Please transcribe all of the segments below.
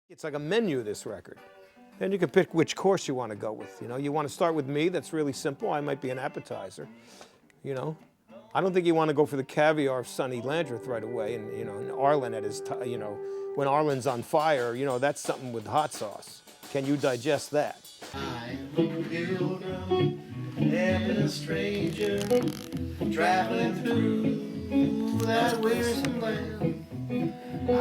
It's like a menu, this record. And you can pick which course you want to go with. You know, you want to start with me, that's really simple. I might be an appetizer, you know. I don't think you want to go for the caviar of Sonny Landreth right away, and you know, and Arlen at his, you know, when Arlen's on fire, you know, that's something with hot sauce. Can you digest that? I am a pilgrim and a stranger traveling through that wearisome land. I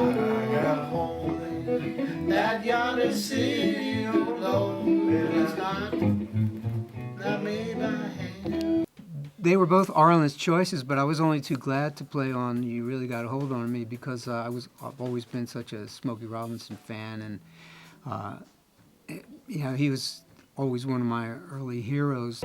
got a home in that yonder city, oh Lord, and it's not made by hand. They were both Arlen's choices, but I was only too glad to play on You Really Got a Hold on Me because I've always been such a Smokey Robinson fan, and you know, he was always one of my early heroes.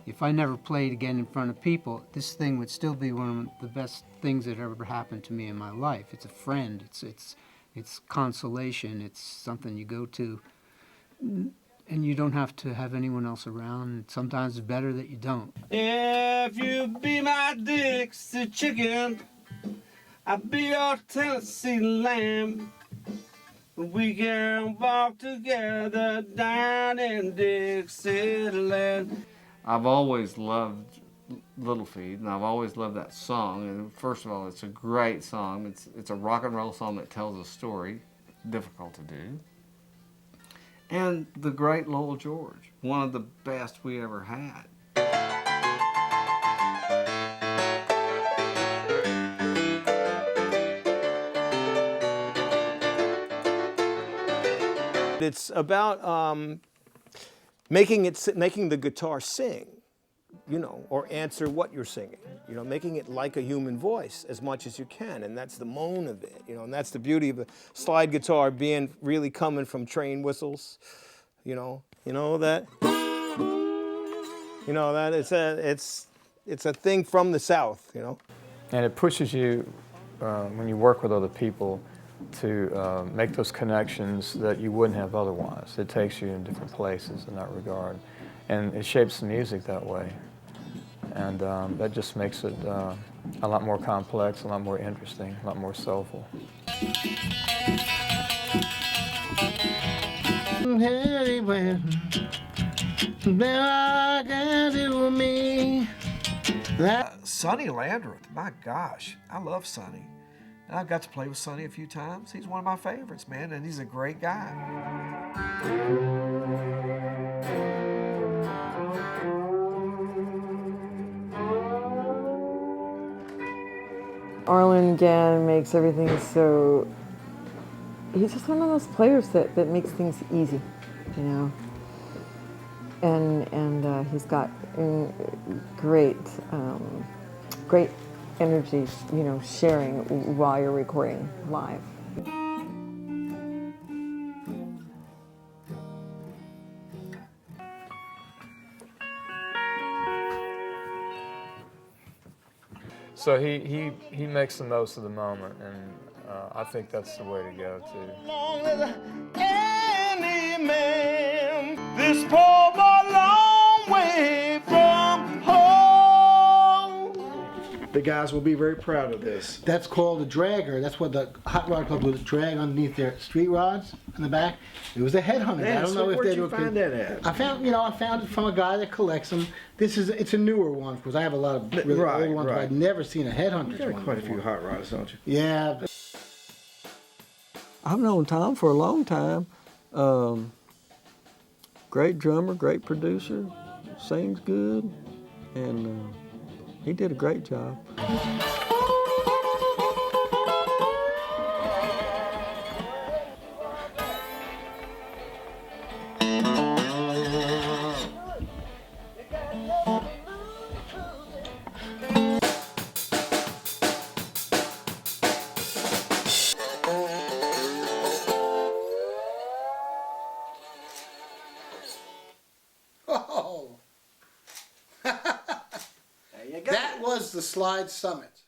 If I never played again in front of people, this thing would still be one of the best things that ever happened to me in my life. It's a friend. It's consolation. It's something you go to, and you don't have to have anyone else around. Sometimes it's better that you don't. If you be my Dixie chicken, I'll be your Tennessee lamb. We can walk together down in Dixieland. I've always loved Little Feed, and I've always loved that song. And first of all, it's a great song. It's a rock and roll song that tells a story, difficult to do. And the great Lowell George, one of the best we ever had. It's about making the guitar sing, you know, or answer what you're singing. You know, making it like a human voice as much as you can, and that's the moan of it. You know, and that's the beauty of the slide guitar being really coming from train whistles. You know that. You know that it's a thing from the South. You know. And it pushes you when you work with other people to make those connections that you wouldn't have otherwise. It takes you in different places in that regard. And it shapes the music that way. And that just makes it a lot more complex, a lot more interesting, a lot more soulful. Anywhere, there I can do me. Sonny Landreth, my gosh, I love Sonny. And I've got to play with Sonny a few times. He's one of my favorites, man, and he's a great guy. Arlen again makes everything so, he's just one of those players that makes things easy, you know. And he's got great energy, you know, sharing while you're recording live. So he makes the most of the moment, and I think that's the way to go too. Long as any man, this poor boy long way from home. The guys will be very proud of this. That's called a dragger. That's what the hot rod club would drag underneath their street rods in the back. It was a headhunter. Man, I don't know if where'd they you find that at? I found it from a guy that collects them. It's a newer one because I have a lot of really old ones, but I've never seen a headhunter's You got one quite a before. few hot rods, don't you? Yeah. I've known Tom for a long time. Great drummer, great producer, sings good, and he did a great job. Oh. That was the Slide Summit.